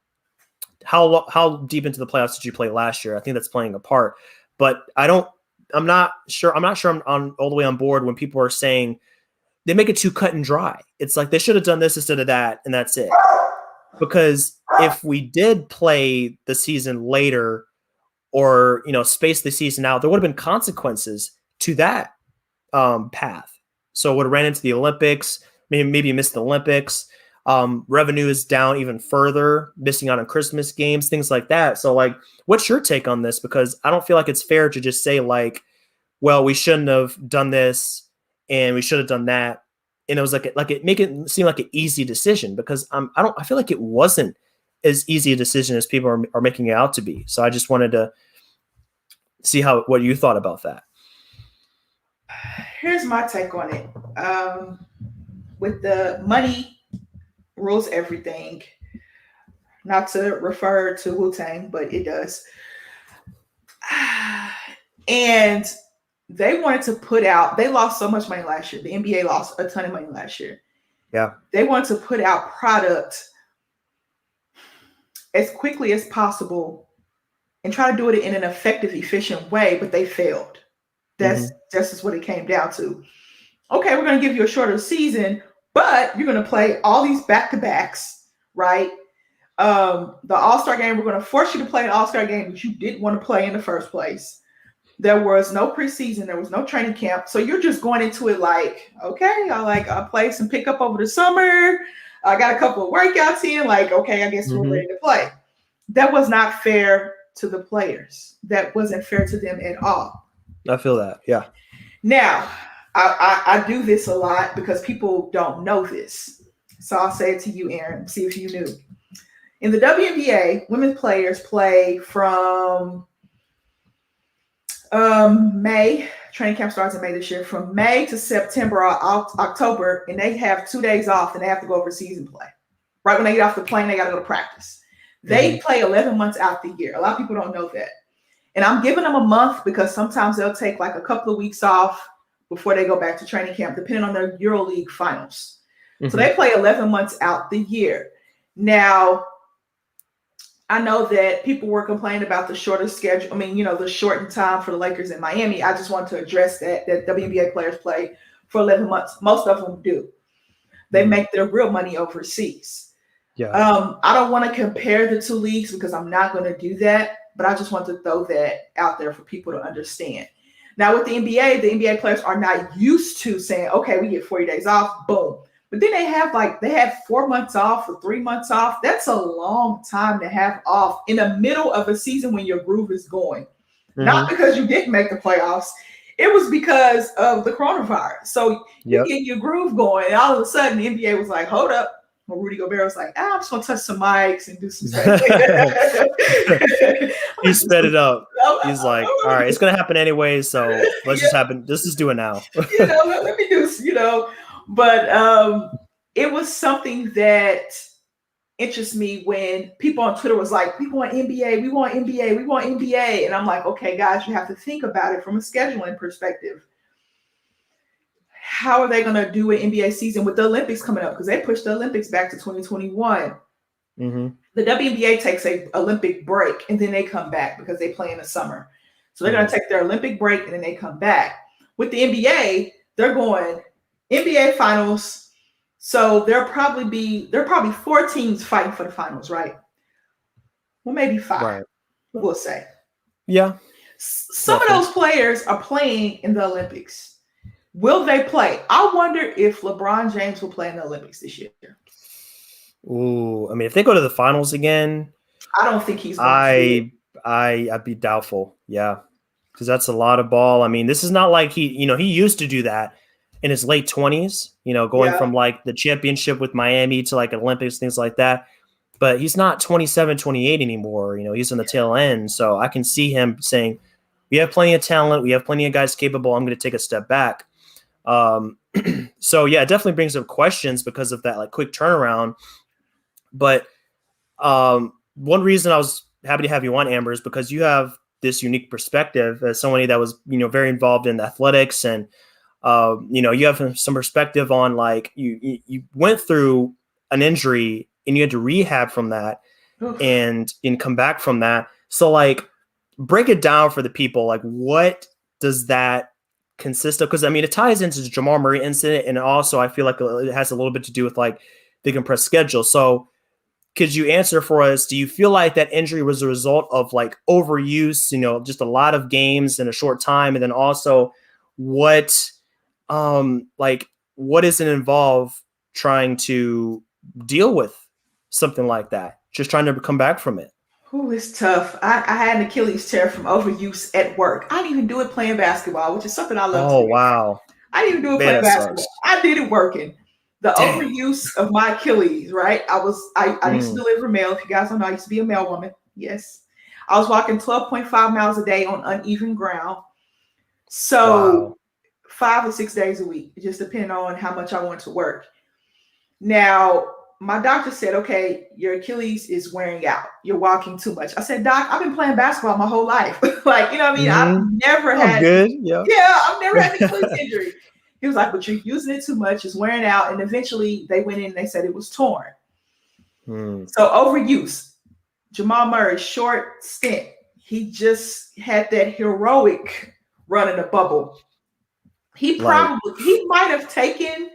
how deep into the playoffs did you play last year? I think that's playing a part. But I'm not sure I'm on all the way on board when people are saying they make it too cut and dry. It's like they should have done this instead of that, and that's it. Because if we did play the season later or space the season out, there would have been consequences to that path. So it would have ran into the Olympics, maybe missed the Olympics. Revenue is down even further, missing out on Christmas games, things like that. So like, what's your take on this? Because I don't feel like it's fair to just say like, well, we shouldn't have done this and we should have done that. And it was make it seem like an easy decision, because I feel like it wasn't as easy a decision as people are making it out to be. So I just wanted to see what you thought about that. Here's my take on it. With the money rules everything. Not to refer to Wu-Tang, but it does. And they wanted to they lost so much money last year. The NBA lost a ton of money last year. Yeah. They wanted to put out product as quickly as possible and try to do it in an effective, efficient way, but they failed. That's just what it came down to. Okay, we're going to give you a shorter season, but you're going to play all these back-to-backs, right? The All-Star game, we're going to force you to play an All-Star game that you didn't want to play in the first place. There was no preseason. There was no training camp. So you're just going into it like, okay, I'll play some pickup over the summer. I got a couple of workouts in. Like, okay, I guess we're ready to play. That was not fair to the players. That wasn't fair to them at all. I feel that, yeah. Now, I do this a lot because people don't know this. So I'll say it to you, Aaron, see if you knew. In the WNBA, women players play from May. Training camp starts in May this year. From May to September or October, and they have 2 days off, and they have to go over season play. Right when they get off the plane, they got to go to practice. They play 11 months out the year. A lot of people don't know that. And I'm giving them a month because sometimes they'll take like a couple of weeks off before they go back to training camp, depending on their EuroLeague finals. So they play 11 months out the year. Now, I know that people were complaining about the shorter schedule. The shortened time for the Lakers in Miami. I just want to address that WNBA players play for 11 months. Most of them do. They make their real money overseas. Yeah. I don't want to compare the 2 leagues because I'm not going to do that, but I just want to throw that out there for people to understand. Now with the NBA players are not used to saying, okay, we get 40 days off, boom. But then they have 4 months off or 3 months off. That's a long time to have off in the middle of a season when your groove is going. Not because you didn't make the playoffs. It was because of the coronavirus. So you get your groove going. And all of a sudden, the NBA was like, hold up. Well, Rudy Gobert was like, I'm just going to touch some mics and do some stuff. He sped it up. He's like, all right, it's going to happen anyway. So let's just do it now. Let me do, But it was something that interests me when people on Twitter was like, we want NBA, we want NBA, we want NBA. And I'm like, okay, guys, you have to think about it from a scheduling perspective. How are they going to do an NBA season with the Olympics coming up? Because they pushed the Olympics back to 2021. The WNBA takes an Olympic break and then they come back because they play in the summer. So they're going to take their Olympic break and then they come back. With the NBA, they're going NBA finals. So there'll probably 4 teams fighting for the finals, right? well, maybe 5, Right. we'll say. Yeah. Some of Definitely. those players are playing in the Olympics. Will they play? I wonder if LeBron James will play in the Olympics this year. Ooh, I mean, if they go to the finals again, I don't think he's going to do it. I'd be doubtful. Yeah, because that's a lot of ball. I mean, this is not like he used to do that in his late 20s. Going Yeah. from like the championship with Miami to like Olympics, things like that. But he's not 27, 28 anymore. He's on the tail end. So I can see him saying, "We have plenty of talent. We have plenty of guys capable. I'm going to take a step back." So yeah, it definitely brings up questions because of that like quick turnaround. But one reason I was happy to have you on, Amber, is because you have this unique perspective as somebody that was, very involved in athletics, and you have some perspective on like you went through an injury and you had to rehab from that Oof. and come back from that. So like, break it down for the people. Like, what does that consist of? Because I mean, it ties into the Jamal Murray incident, and also I feel like it has a little bit to do with like the compressed schedule. So could you answer for us? Do you feel like that injury was a result of like overuse, just a lot of games in a short time? And then also what, what does it involve trying to deal with something like that? Just trying to come back from it. Ooh, it's tough. I had an Achilles tear from overuse at work. I didn't even do it playing basketball, which is something I love to Oh, do. wow. I didn't even do it Man, playing that basketball. sucks. I did it working. The Dang. overuse of my Achilles, right? I used to Mm, deliver mail. If you guys don't know, I used to be a mail woman. Yes. I was walking 12.5 miles a day on uneven ground. So wow. 5 or 6 days a week. It just depended on how much I wanted to work. Now, my doctor said, okay, your Achilles is wearing out. You're walking too much. I said, Doc, I've been playing basketball my whole life. Like, you know what I mean? I've Mm-hmm. never Oh, had, good. Yeah. I've never had an Achilles injury. He was like, but you're using it too much. It's wearing out. And eventually they went in and they said it was torn. Mm, So overuse. Jamal Murray, short stint. He just had that heroic run in the bubble. He like, might have taken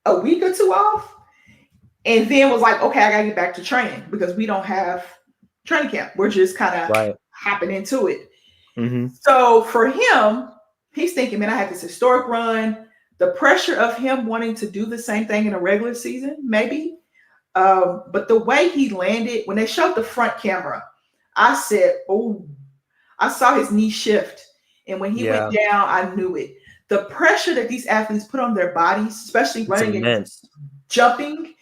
a week or two off and then was like, okay, I gotta get back to training because we don't have training camp. We're just kind of right. hopping into it. Mm-hmm. So for him, he's thinking, man, I had this historic run. The pressure of him wanting to do the same thing in a regular season, maybe. But the way he landed, when they showed the front camera, I said, oh, I saw his knee shift. And when he went Yeah. down, I knew it. The pressure that these athletes put on their bodies, especially It's running and immense. jumping,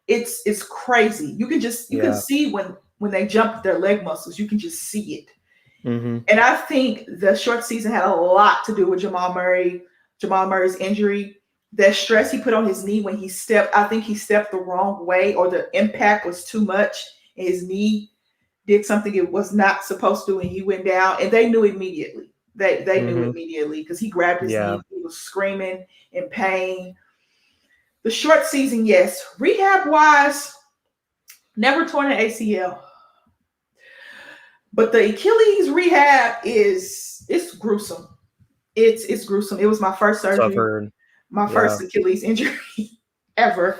it's crazy. You can Yeah. see when they jump their leg muscles, you can just see it. Mm-hmm. And I think the short season had a lot to do with Jamal Murray's injury. That stress he put on his knee when he stepped, I think he stepped the wrong way, or the impact was too much, and his knee did something it was not supposed to, and he went down. And they knew immediately. They knew Mm-hmm. immediately because he grabbed his Yeah. knee. He was screaming in pain. The short season, yes. Rehab wise, never torn an ACL. But the Achilles rehab it's gruesome. It's gruesome. It was my first So I've surgery, heard. my Yeah. first Achilles injury ever.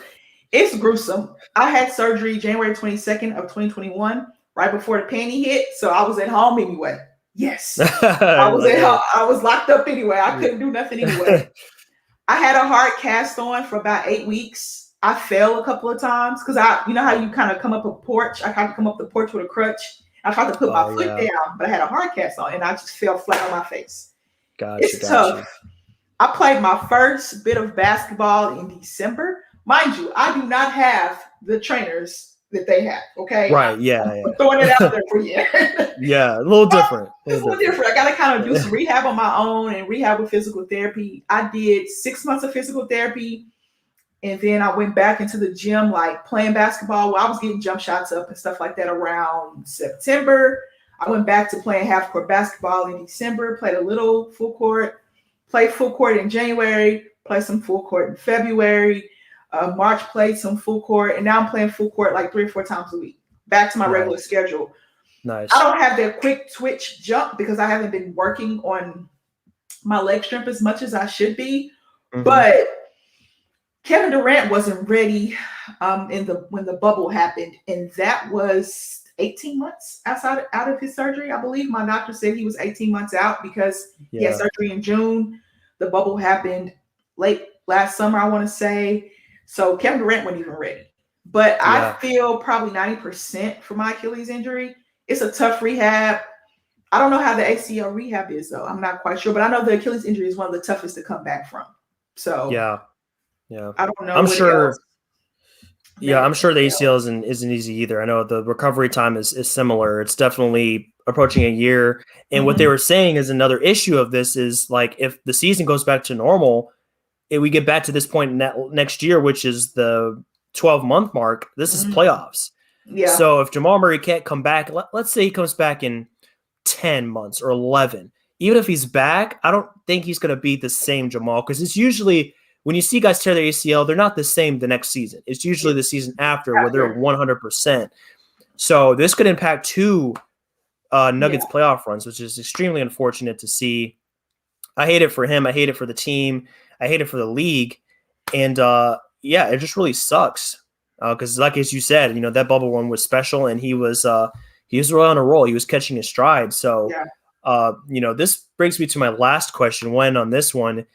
It's gruesome. I had surgery January 22nd of 2021, right before the panty hit. So I was at home anyway. Yes. I was Like, at hey. home. I was locked up anyway. I couldn't do nothing anyway. I had a hard cast on for about 8 weeks. I fell a couple of times because you know how you kind of come up a porch. I tried to come up the porch with a crutch. I tried to put my Oh, foot yeah. down, but I had a hard cast on and I just fell flat on my face. Gotcha. It's tough. I played my first bit of basketball in December. Mind you, I do not have the trainers that they have. Okay. Right. Yeah. I'm throwing it out there for you. Yeah. A little different. It's a little different. I got to kind of do some rehab on my own and rehab with physical therapy. I did 6 months of physical therapy. And then I went back into the gym, like playing basketball. Well, I was getting jump shots up and stuff like that around September. I went back to playing half court basketball in December, played a little full court, played full court in January, played some full court in February. March played some full court. And now I'm playing full court like 3 or 4 times a week. Back to my regular schedule. Nice. I don't have that quick twitch jump because I haven't been working on my leg strength as much as I should be. Mm-hmm. But Kevin Durant wasn't ready when the bubble happened, and that was 18 months out of his surgery. I believe my doctor said he was 18 months out because he had surgery in June. The bubble happened late last summer, I want to say. So Kevin Durant wasn't even ready. But I feel probably 90% for my Achilles injury. It's a tough rehab. I don't know how the ACL rehab is, though. I'm not quite sure. But I know the Achilles injury is one of the toughest to come back from. So yeah. I don't know. I'm sure. Yeah, I'm sure the ACL isn't easy either. I know the recovery time is similar. It's definitely approaching a year. And what they were saying is another issue of this is like if the season goes back to normal, if we get back to this point next year, which is the 12-month mark, this is playoffs. Yeah. So if Jamal Murray can't come back, let's say he comes back in 10 months or 11, even if he's back, I don't think he's going to be the same Jamal, because it's usually when you see guys tear their ACL, they're not the same the next season. It's usually the season after where they're 100%. So this could impact two Nuggets playoff runs, which is extremely unfortunate to see. I hate it for him. I hate it for the team. I hate it for the league. And it just really sucks. Because like as you said, that bubble one was special, and he was really on a roll. He was catching his stride. So, this brings me to my last question. When on this one,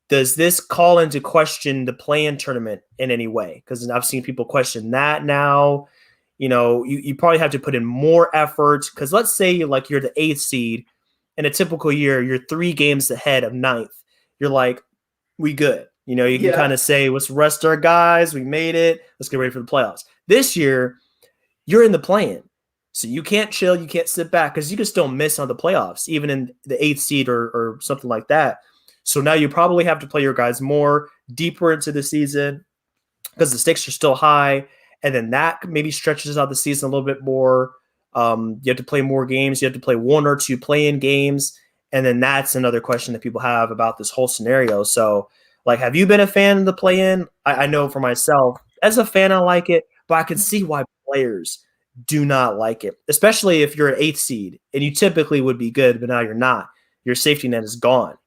does this call into question the play-in tournament in any way? Because I've seen people question that now. You probably have to put in more effort. Because let's say you're the 8th seed in a typical year, you're 3 games ahead of 9th. You're like, we good. You can kind of say, let's rest our guys. We made it. Let's get ready for the playoffs. This year, you're in the play-in. So you can't chill. You can't sit back because you can still miss on the playoffs, even in the 8th seed or something like that. So now you probably have to play your guys more deeper into the season because the stakes are still high. And then that maybe stretches out the season a little bit more. You have to play more games. You have to play 1 or 2 play-in games. And then that's another question that people have about this whole scenario. So, have you been a fan of the play-in? I know for myself, as a fan, I like it, but I can see why players do not like it, especially if you're an 8th seed and you typically would be good, but now you're not. Your safety net is gone.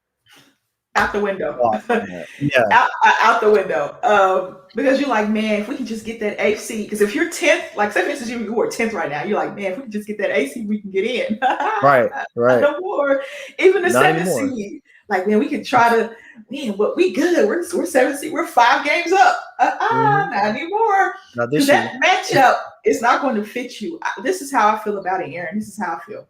Out the window. Yeah. Out the window. Because you're like, man, if we can just get that 8th seed, because if you're 10th, like say for instance, you were 10th right now, you're like, man, if we can just get that 8th seed, we can get in. Right. No more. Even the 7th seed. Like, man, we can try to, but we good. We're 7th seed. We're 5 games up. Not anymore. Because that matchup is not going to fit you. This is how I feel about it, Aaron. This is how I feel.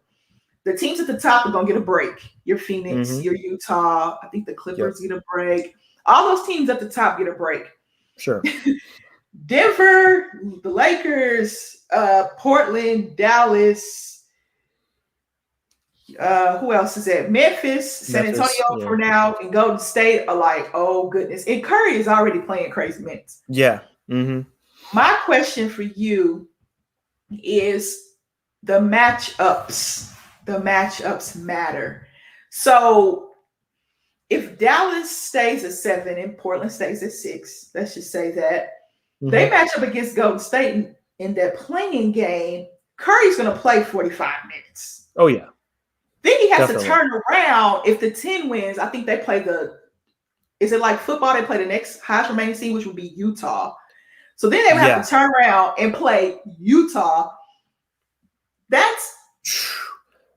The teams at the top are going to get a break. Your Phoenix, your Utah. I think the Clippers get a break. All those teams at the top get a break. Sure. Denver, the Lakers, Portland, Dallas. Who else is it? Memphis, San Antonio for now, and Golden State are like, oh goodness. And Curry is already playing crazy minutes. Yeah. Mm-hmm. My question for you is the matchups. The matchups matter. So if Dallas stays at 7 and Portland stays at 6, let's just say that they match up against Golden State in that playing game, Curry's going to play 45 minutes. Oh, yeah. Then he has to turn around. If the 10 wins, I think they play is it like football? They play the next highest remaining seed, which would be Utah. So then they would have to turn around and play Utah. That's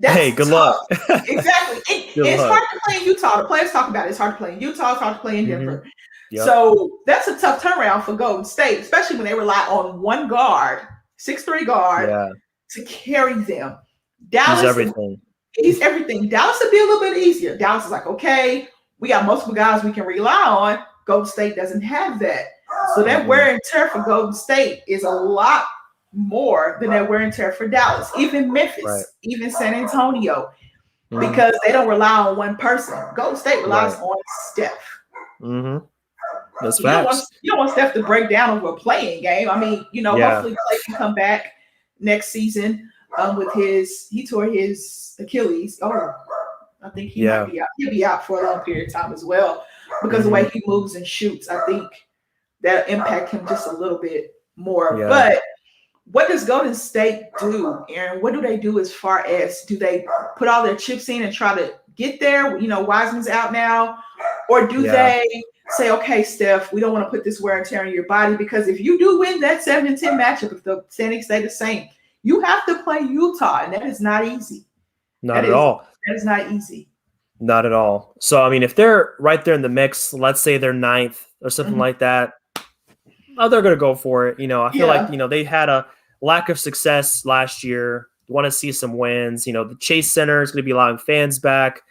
hey, good luck. Exactly. It's hard to play in Utah. The players talk about it. It's hard to play in Utah. It's hard to play in Denver. Yep. So that's a tough turnaround for Golden State, especially when they rely on one guard, 6'3" guard, to carry them. Dallas, he's everything. Dallas would be a little bit easier. Dallas is like, okay, we got multiple guys we can rely on. Golden State doesn't have that. So that wear and tear for Golden State is a lot more than that wear and tear for Dallas, even Memphis, even San Antonio, because they don't rely on one person. Golden State relies on Steph. That's facts. You don't want Steph to break down over a playing game. I mean, hopefully Clay can come back next season he tore his Achilles. Oh, I think he might be out. He'll be out for a long period of time as well because the way he moves and shoots, I think that'll impact him just a little bit more. But what does Golden State do, Aaron? What do they do as far as, do they put all their chips in and try to get there? Wiseman's out now. Or do they say, okay, Steph, we don't want to put this wear and tear on your body, because if you do win that 7-10 matchup, if the standings stay the same, You have to play Utah, and that is not easy. Not at all. That is not easy. Not at all. So, I mean, if they're right there in the mix, let's say they're ninth or something like that, they're going to go for it. I feel like, they had a lack of success last year. You want to see some wins. The Chase Center is going to be allowing fans back.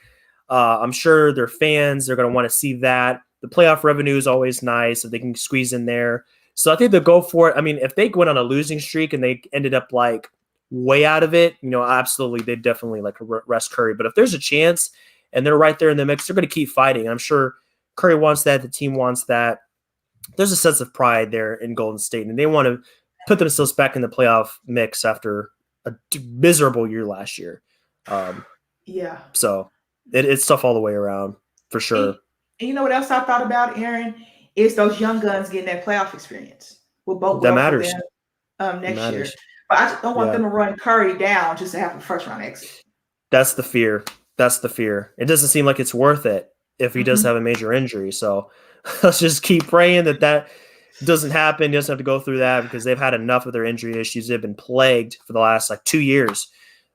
I'm sure their fans are going to want to see that. The playoff revenue is always nice if they can squeeze in there. So I think they'll go for it. I mean, if they went on a losing streak and they ended up like way out of it, absolutely, they'd definitely like rest Curry. But if there's a chance and they're right there in the mix, they're going to keep fighting. I'm sure Curry wants that. The team wants that. There's a sense of pride there in Golden State, and they want to put themselves back in the playoff mix after a miserable year last year. So it's tough all the way around for sure. And you know what else I thought about, Aaron? Is those young guns getting that playoff experience. That matters. Next year. But I just don't want them to run Curry down just to have a first-round exit. That's the fear. It doesn't seem like it's worth it if he does have a major injury. So let's just keep praying that doesn't happen. He doesn't have to go through that because they've had enough of their injury issues. They've been plagued for the last 2 years.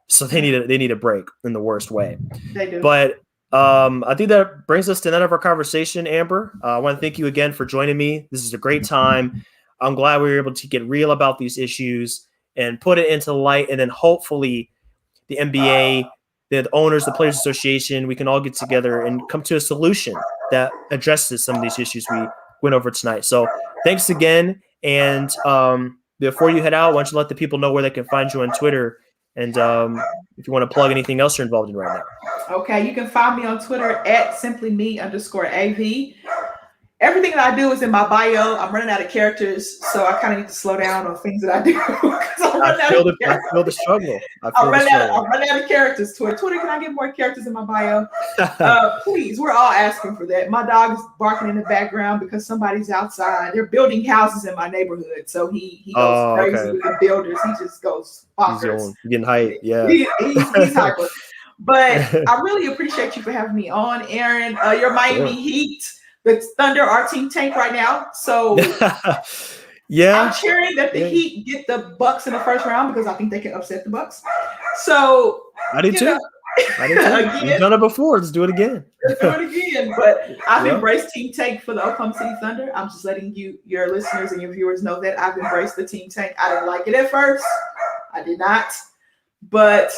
So they need a break in the worst way. They do. But I think that brings us to the end of our conversation, Amber. I want to thank you again for joining me. This is a great time. I'm glad we were able to get real about these issues and put it into light. And then hopefully the NBA, the owners, the Players Association, we can all get together and come to a solution that addresses some of these issues we went over tonight. So thanks again. And before you head out, why don't you let the people know where they can find you on Twitter? And if you want to plug anything else you're involved in right now. Okay, you can find me on Twitter at simplyme_AV. Everything that I do is in my bio. I'm running out of characters, so I kind of need to slow down on things that I do. I feel the struggle. I'm running out of characters. Twitter, can I get more characters in my bio? Please, we're all asking for that. My dog is barking in the background because somebody's outside. They're building houses in my neighborhood, so he goes crazy with the builders. He just goes bonkers. He's getting hype, yeah. He's hyper. But I really appreciate you for having me on, Aaron. Your Miami Heat. The Thunder are team tank right now, so I'm cheering that the Heat get the Bucks in the first round because I think they can upset the Bucks. So I did too. We've done it before. Let's do it again. But I've embraced team tank for the Oklahoma City Thunder. I'm just letting your listeners and your viewers know that I've embraced the team tank. I didn't like it at first. I did not, but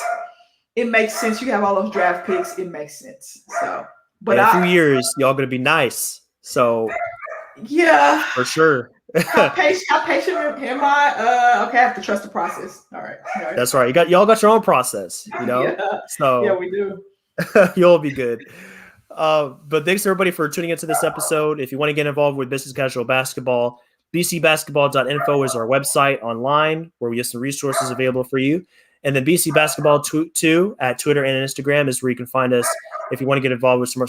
it makes sense. You have all those draft picks. It makes sense. So. But in a few years, y'all gonna be nice. So for sure. How patient am I? Okay, I have to trust the process. All right. That's right. Y'all got your own process, So we do. You'll be good. But thanks everybody for tuning into this episode. If you want to get involved with business casual basketball, bcbasketball.info is our website online where we have some resources available for you. And then BC Basketball 2 at Twitter and Instagram is where you can find us if you want to get involved with some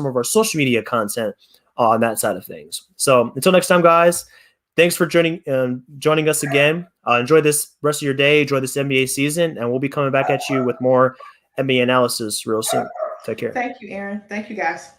of our social media content on that side of things. So until next time, guys, thanks for joining us again. Enjoy this rest of your day. Enjoy this NBA season. And we'll be coming back at you with more NBA analysis real soon. Take care. Thank you, Aaron. Thank you, guys.